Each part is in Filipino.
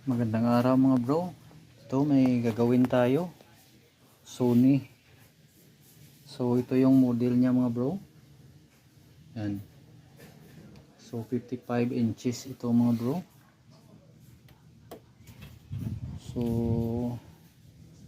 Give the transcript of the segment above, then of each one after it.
Magandang araw mga bro. Ito may gagawin tayo. Sony. So ito yung model niya mga bro. Yan. So 55 inches ito mga bro. So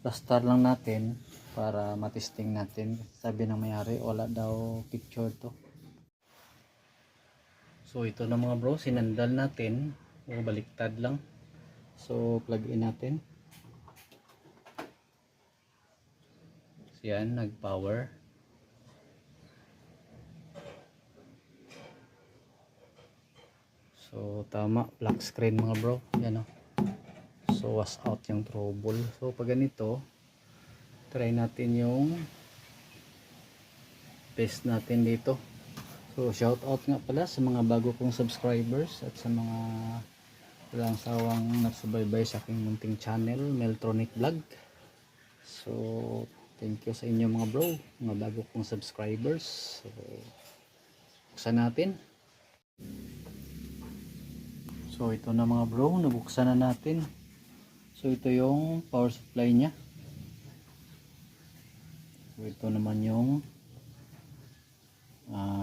plaster lang natin para matesting natin. Sabi ng mayari wala daw picture to. So ito na mga bro, sinandal natin. O baliktad lang. So plug in natin. So yan, nag power. So tama, black screen mga bro. Yan o. So wash out yung trouble. So pag ganito, try natin yung paste natin dito. So shout out nga pala sa mga bago kong subscribers at sa mga walang sawang nagsubaybay sa aking munting channel, Meltronic Vlog. So thank you sa inyo mga bro, mga bago kong subscribers. So buksan natin. So ito na mga bro, nabuksan na natin. So ito yung power supply nya. So ito naman yung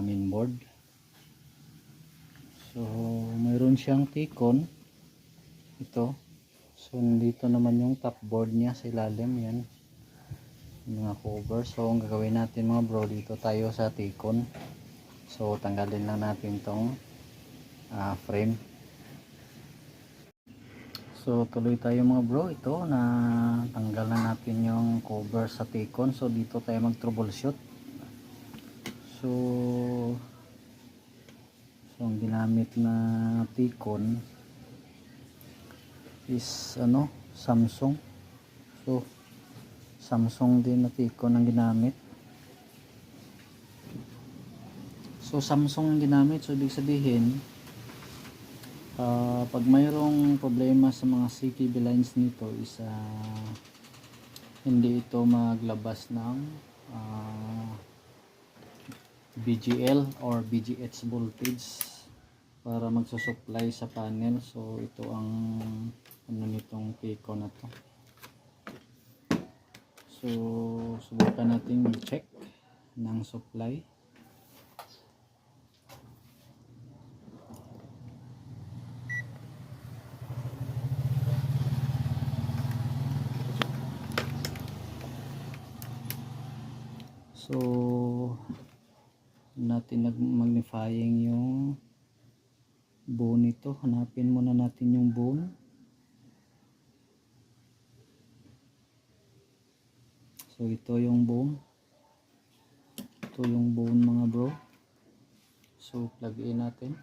mainboard. So mayroon siyang T-con ito. So dito naman yung top board nya sa ilalim. Yan yung mga cover. So ang gagawin natin mga bro, dito tayo sa T-con. So tanggalin lang natin tong frame. So tuloy tayo mga bro, ito na tanggal na natin yung cover sa T-con. So dito tayo mag troubleshoot. So ang ginamit na T-con is Samsung. So Samsung din na T-con ang ginamit. So Samsung ang ginamit, so ibig sabihin pag mayroong problema sa mga CKB lines nito is hindi ito maglabas ng BGL or BGH voltage para magsusupply sa panel. So ito ang nitong T-con na to. So subukan natin mag-check ng supply. So natin nag-magnifying yung bone nito. Hanapin muna natin yung bone. So ito yung bone. Ito yung bone mga bro. So plug in natin.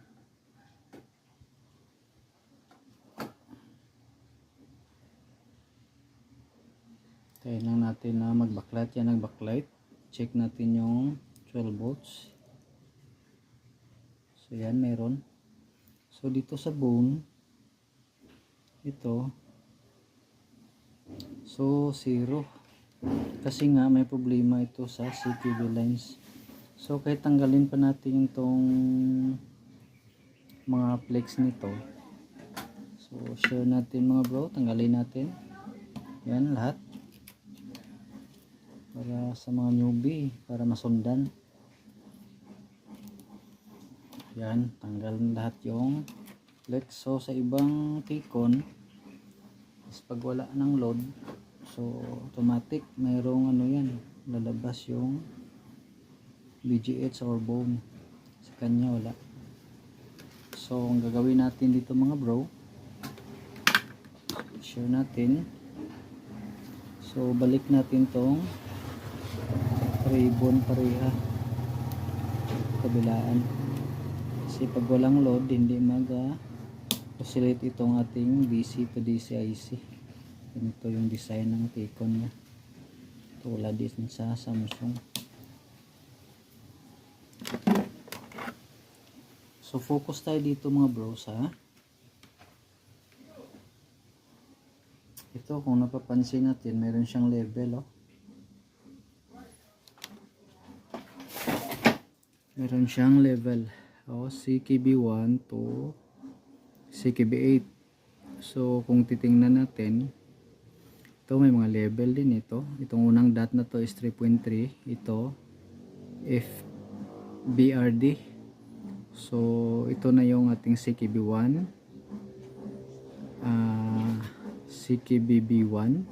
Tayo lang natin na mag-backlight. Yan nag-backlight. Check natin yung 12 volts. So yan, meron. So dito sa bone, ito, so 0. Kasi nga may problema ito sa CKB lines. So kahit tanggalin pa natin itong mga flex nito. So share natin mga bro, tanggalin natin. Yan lahat. Para sa mga newbie, para masundan. Yan, tanggal lahat yung flex. So sa ibang T-con is pag wala ng load, so automatic mayroong yan, lalabas yung BGH or bone. Sa kanya wala. So ang gagawin natin dito mga bro, share natin. So balik natin tong ribbon pareha kabilaan. Kasi pag walang load, hindi mag-oscillate itong ating DC to DC IC. Ganito yung design ng T-con niya. Tulad din sa Samsung. So focus tayo dito mga bro sa ito. Kung napapansin natin, meron siyang level meron siyang level CKB 1 to CKB 8. So kung titingnan natin, ito may mga level din ito. Itong unang dot na to is 3.3. Ito FBRD. So ito na yung ating CKB1, CKBB1,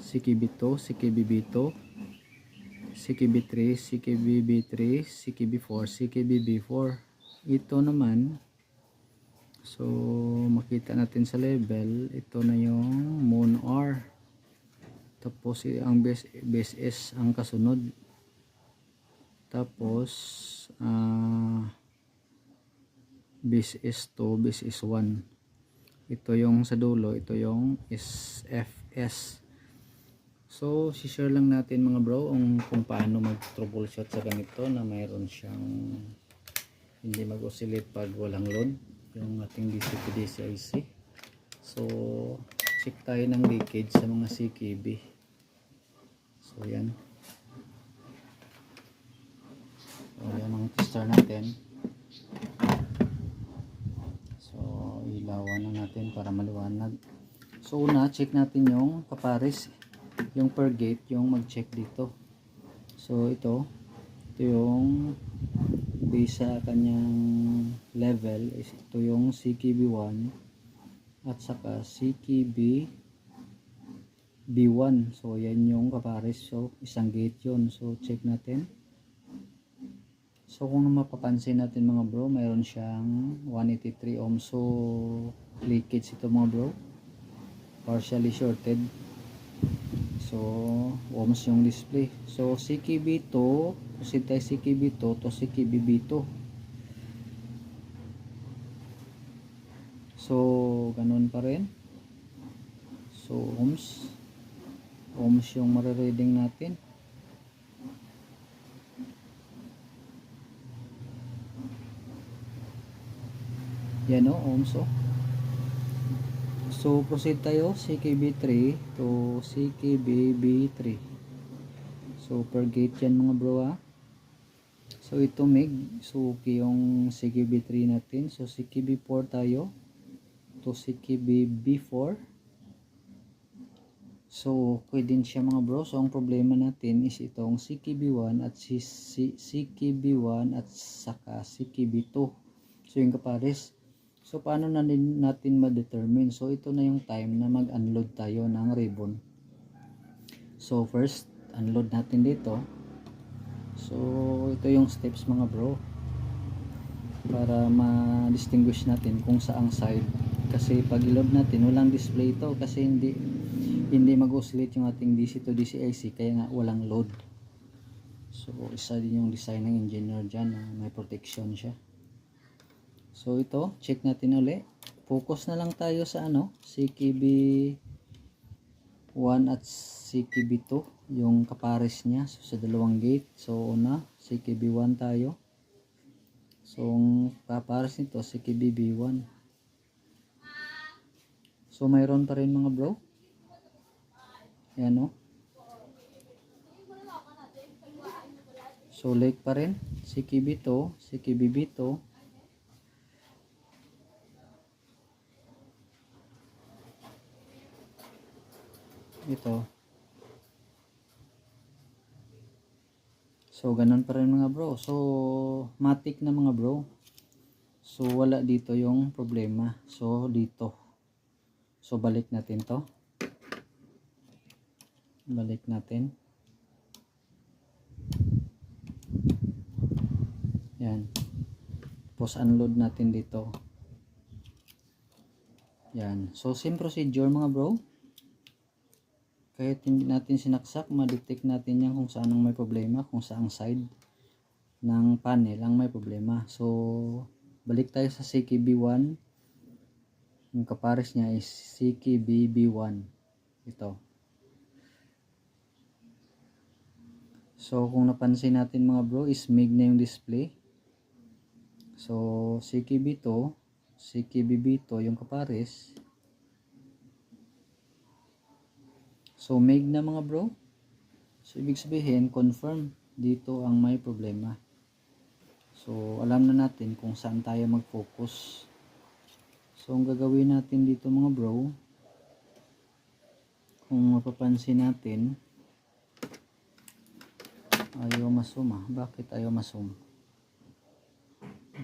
CKB2, CKBB2, CKB3, CKBB3, CKB4, CKBB4. Ito naman, so makita natin sa level, ito na yung Moon R. Tapos ang base S ang kasunod. Tapos base S2, base S1. Ito yung sa dulo, ito yung SFS. So, share lang natin mga bro kung paano mag-troubleshoot sa ganito na mayroon siyang hindi mag-oscillate pag walang load, yung ating DC to DC IC. So, check tayo ng leakage sa mga CKB. So, yan. So, yan ang tester natin. So, ilawan na natin para maliwanag. So, una, check natin yung kapares, yung per gate, yung mag-check dito. So, ito yung base sa kanyang level is ito yung CKB1 at saka CKB-B1. So, yan yung kapares. So, isang gate yun. So, check natin. So, kung mapapansin natin mga bro, mayroon siyang 183 ohms. So, leakage ito mga bro. Partially shorted. So, ohms yung display. So, CKB2, proceed tayo CKB2 to CKBB2. So, ganun pa rin. So, ohms yung marireading natin. Yan o, ohms o. So, proceed tayo CKB3 to CKBB3. So, per gate yan mga bro ha. So, ito meg. So, okay yung CKB3 natin. So, CKB4 tayo to CKBB4. So, okay din siya mga bro. So, ang problema natin is itong CKB1 at CKB1 at saka CKB2. So, yung kapares. So, paano natin ma-determine? So, ito na yung time na mag-unload tayo ng ribbon. So, first, unload natin dito. So, ito yung steps mga bro. Para ma-distinguish natin kung saang side. Kasi pag load natin, walang display ito. Kasi hindi mag-oscillate yung ating DC to DC IC. Kaya nga, walang load. So, isa din yung design ng engineer dyan. May protection siya. So ito, check natin uli. Focus na lang tayo sa CKB1 at CKB2, yung kapares niya. So sa dalawang gate. So una, CKB1 tayo. So ang kapares nito, CKBB1. So mayroon pa rin mga bro. Ayan o. So like pa rin, CKB2, CKBB2. Ito. So, ganun pa rin mga bro. So, matik na mga bro. So, wala dito yung problema. So, dito. So, balik natin to. Balik natin. Yan. Tapos, unload natin dito. Yan. So, same procedure mga bro. Kahit hindi natin sinaksak, ma-detect natin yan kung saan ang may problema, kung saang side ng panel ang may problema. So, balik tayo sa CKB1. Yung kapares niya is CKBB1. Ito. So, kung napansin natin mga bro, is MIG na yung display. So, CKB2, CKBB2 yung kapares. So, MIG na mga bro. So, ibig sabihin, confirm dito ang may problema. So, alam na natin kung saan tayo mag-focus. So ang gagawin natin dito mga bro, kung mapapansin natin, ayaw masuma. Bakit ayaw masum?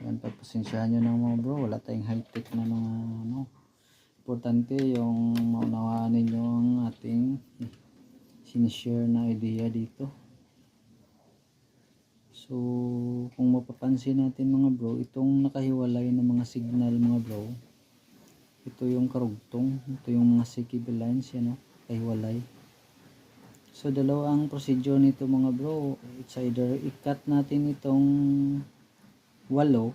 Yan, pagpasensyahan nyo ng mga bro, wala tayong high tech na mga ano. Importante yung maunawaan ninyo ang ating sinishare na idea dito. So kung mapapansin natin mga bro, itong nakahiwalay na mga signal mga bro, ito yung karugtong, ito yung mga CKB lines, yan o, kahiwalay. So dalawa ang procedure nito mga bro. It's either i-cut natin itong walo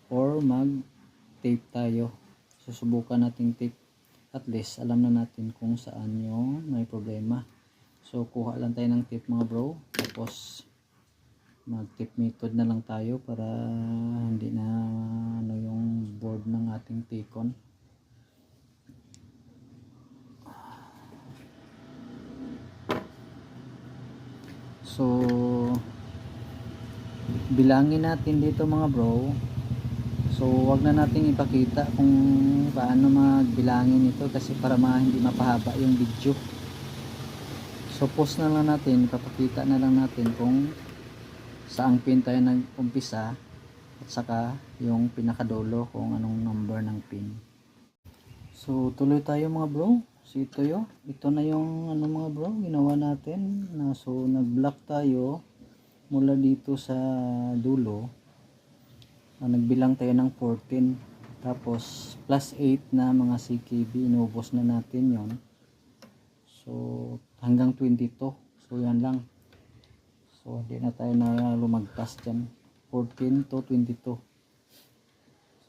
or mag tape tayo. Susubukan nating tape, at least alam na natin kung saan yung may problema. So kuha lang tayo ng tape mga bro, tapos mag tape method na lang tayo para hindi na ano yung board ng ating T-con. So bilangin natin dito mga bro. So wag na natin ipakita kung paano magbilangin ito kasi para hindi mapahaba yung video. So post na lang natin, ipapakita na lang natin kung saang pin tayo nag-umpisa at saka yung pinakadulo kung anong number ng pin. So tuloy tayo mga bro. So ito na yung ano mga bro, ginawa natin na, so nag-block tayo mula dito sa dulo. Nagbilang tayo ng 14, tapos plus 8 na mga CKB, inubos na natin yon. So hanggang 22, so yan lang. So hindi na tayo na lumagpas dyan, 14 to 22.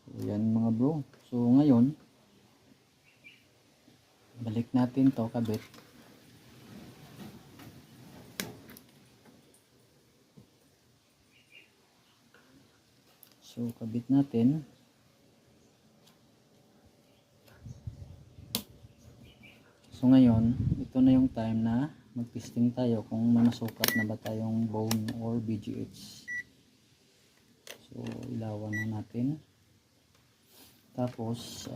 So yan mga bro. So ngayon balik natin to kabit. So kabit natin. So ngayon, ito na yung time na mag-testing tayo kung manasukat na ba tayong bone or BGH. So ilawan na natin. Tapos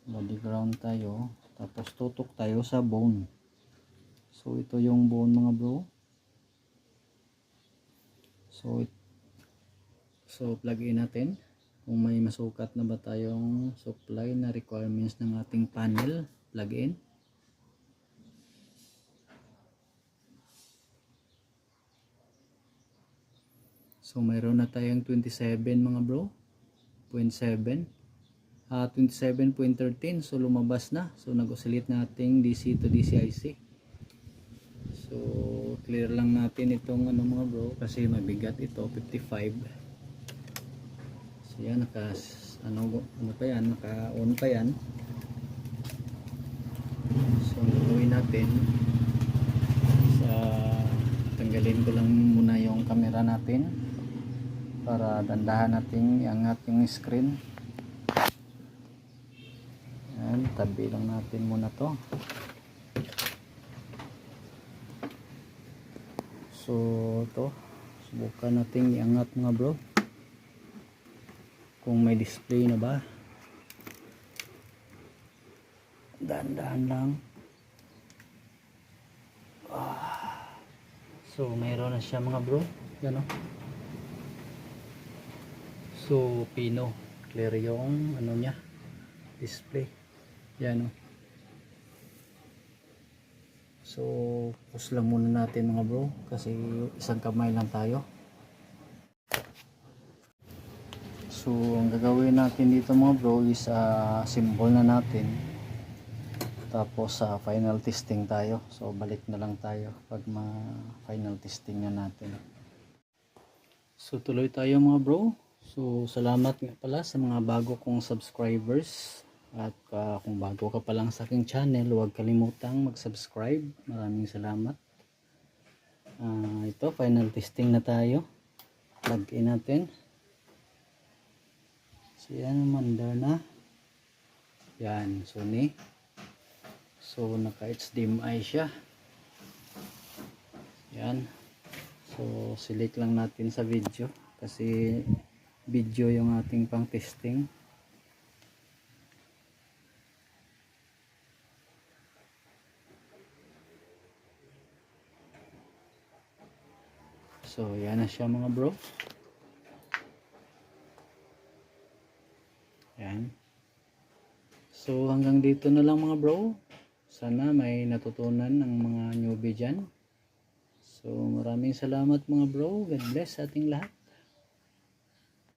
body ground tayo. Tapos tutok tayo sa bone. So ito yung bone mga bro. So plug in natin kung may masukat na ba tayong supply na requirements ng ating panel. Plug in. So mayroon na tayong 27 mga bro, 0.7, 27.13. So lumabas na. So nag-oscillate nating DC to DCIC. So clear lang natin itong ano mga bro kasi mabigat ito, 55. So yan, naka pa yan, naka on pa yan. So gawin natin sa tanggalin ko lang muna yung camera natin para dandahan natin iangat yung screen. Yan, tabi lang natin muna to. So ito, subukan natin iangat mga bro kung may display na ba. Dahan-dahan lang. So mayroon na siya mga bro, yan o. So pino, clear yung ano niya, display, yan o. So pause lang muna natin mga bro kasi isang kamay lang tayo. So ang gagawin natin dito mga bro is symbol na natin, tapos final testing tayo. So balik na lang tayo pag final testing na natin. So tuloy tayo mga bro. So salamat nga pala sa mga bago kong subscribers. At kung bago ka pa lang sa aking channel, huwag kalimutang mag-subscribe. Maraming salamat. Ito, final testing na tayo. Plug in natin. So yan, mandar na. Yan, Sony. So naka HDMI siya. Yan. So select lang natin sa video kasi video yung ating pang testing. So yan na siya mga bro. Yan. So hanggang dito na lang mga bro. Sana may natutunan ng mga newbie dyan. So maraming salamat mga bro. God bless sa ating lahat.